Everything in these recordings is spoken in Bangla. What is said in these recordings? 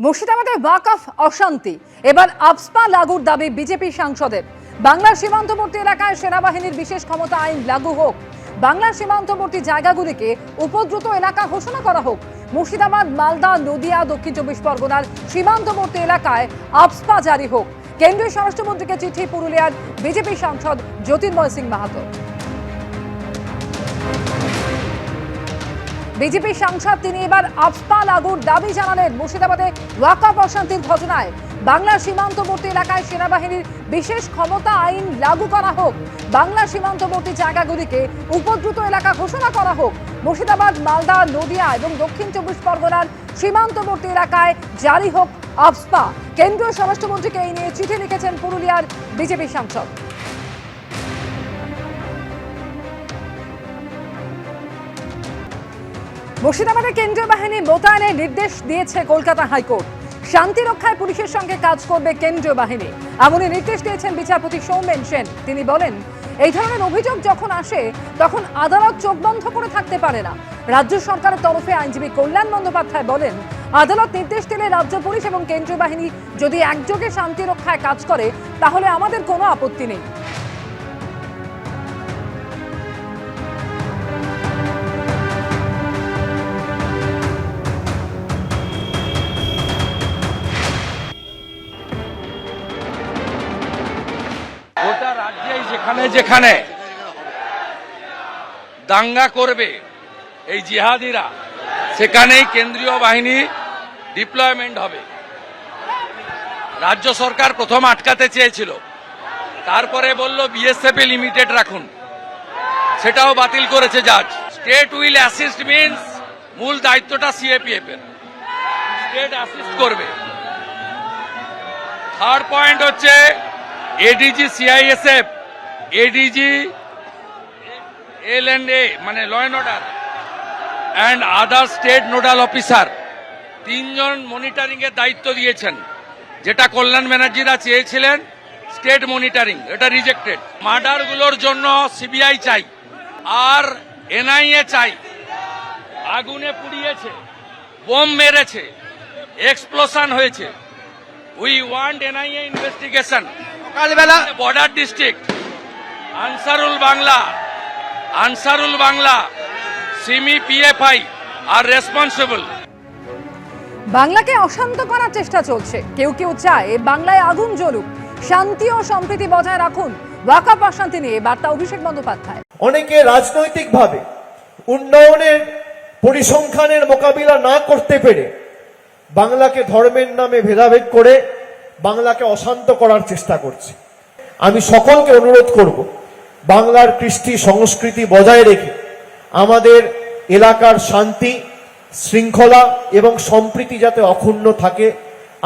মুর্শিদাবাদে ওয়াকফ অশান্তি, এবার আফস্পা লাগুর দাবি বিজেপি সাংসদের। বাংলার সীমান্তবর্তী এলাকায় সেনাবাহিনীর বিশেষ ক্ষমতা আইন লাগু হোক, বাংলার সীমান্তবর্তী জায়গাগুলিকে উপদ্রুত এলাকা ঘোষণা করা হোক। মুর্শিদাবাদ, মালদা, নদিয়া, দক্ষিণ 24 পরগনার সীমান্তবর্তী এলাকায় আফস্পা জারি হোক। কেন্দ্রীয় স্বরাষ্ট্রমন্ত্রীকে চিঠি পুরুলিয়ার বিজেপি সাংসদ জ্যোতির্ময় সিং মাহাতো। বিজেপি সাংসদ তিনি এবার আফস্পা লাগুর দাবি জানালেন। মুর্শিদাবাদে ওয়াকফ অশান্তির ঘটনায় বাংলার সীমান্তবর্তী এলাকায় সেনাবাহিনীর বিশেষ ক্ষমতা আইন লাগু করা হোক, বাংলার সীমান্তবর্তী জায়গাগুলিকে উপদ্রুত এলাকা ঘোষণা করা হোক। মুর্শিদাবাদ, মালদা, নদিয়া এবং দক্ষিণ 24 পরগনার সীমান্তবর্তী এলাকায় জারি হোক আফস্পা। কেন্দ্রীয় স্বরাষ্ট্রমন্ত্রীকে এই নিয়ে চিঠি লিখেছেন পুরুলিয়ার বিজেপি সাংসদ। মুর্শিদাবাদে কেন্দ্রীয় বাহিনী মোতায়েনের নির্দেশ দিয়েছে কলকাতা হাইকোর্ট। শান্তি রক্ষায় পুলিশের সঙ্গে কাজ করবে কেন্দ্রীয় বাহিনী, এমনই নির্দেশ দিয়েছেন বিচারপতি সৌমেন সেন। তিনি বলেন, এই ধরনের অভিযোগ যখন আসে তখন আদালত চোখ বন্ধ করে থাকতে পারে না। রাজ্য সরকারের তরফে আইনজীবী কল্যাণ বন্দ্যোপাধ্যায় বলেন, আদালত নির্দেশ দিলে রাজ্য পুলিশ এবং কেন্দ্রীয় বাহিনী যদি একযোগে শান্তি রক্ষায় কাজ করে তাহলে আমাদের কোনো আপত্তি নেই। গোটা রাজ্যেই যেখানে যেখানে দাঙ্গা করবে এই জিহাদিরা, সেখানেই কেন্দ্রীয় বাহিনী ডিপ্লয়মেন্ট হবে। রাজ্য সরকার প্রথম আটকাতে চেয়েছিল, তারপরে বলল বিএসএফ এ লিমিটেড রাখুন, সেটাও বাতিল করেছে জাজ। স্টেট উইল অ্যাসিস্ট মিন্স মূল দায়িত্বটা সিএপিএফ এর, স্টেট অ্যাসিস্ট করবে। থার্ড পয়েন্ট হচ্ছে এডিজি সিআইএসএফ, এডিজি এল&এ মানে law and order and other state nodal officer, তিনজন মনিটরিং এর দায়িত্ব দিয়েছেন, যেটা কল্যাণ ব্যানার্জিরা চেয়েছিলেন স্টেট মনিটরিং, এটা রিজেক্টেড। মার্ডারগুলোর জন্য সিবিআই চাই আর এনআইএ চাই। আগুনে পুড়িয়েছে, বোম মেরেছে, এক্সপ্লোশন হয়েছে। We want NIA investigation. Border district Ansarul Bangla, SIMI, PFI আর রেসপন্সিবল। বাংলাকে অশান্ত করার চেষ্টা চলছে। কেউ কেউ চায় বাংলায় আগুন জ্বলুক, শান্তি ও সম্প্রীতি বজায় রাখুন। ওয়াকফ অশান্তি নিয়ে বার্তা অভিষেক বন্দ্যোপাধ্যায়। অনেকে রাজনৈতিকভাবে উন্নয়নের পরিসংখ্যানের মোকাবিলা না করতে পেরে বাংলাকে ধর্মের নামে ভেদাভেদ করে বাংলাকে অশান্ত করার চেষ্টা করছে। আমি সকলকে অনুরোধ করব, বাংলার কৃষ্টি সংস্কৃতি বজায় রেখে আমাদের এলাকার শান্তি, শৃঙ্খলা এবং সম্প্রীতি যাতে অক্ষুণ্ণ থাকে,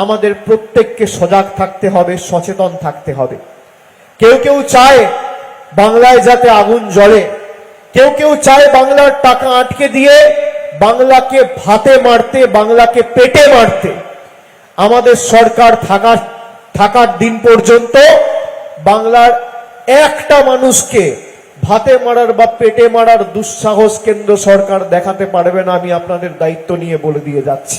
আমাদের প্রত্যেককে সজাগ থাকতে হবে, সচেতন থাকতে হবে। কেউ কেউ চায় বাংলায় যাতে আগুন জ্বলে, কেউ কেউ চায় বাংলার টাকা আটকে দিয়ে বাংলাকে ভাতে মারতে, বাংলাকে পেটে মারতে। আমাদের সরকার থাকার দিন পর্যন্ত বাংলার একটা মানুষকে ভাতে মারার বা পেটে মারার দুঃসাহস কেন্দ্র সরকার দেখাতে পারবে না। আমি আপনাদের দায়িত্ব নিয়ে বলে দিয়ে যাচ্ছি।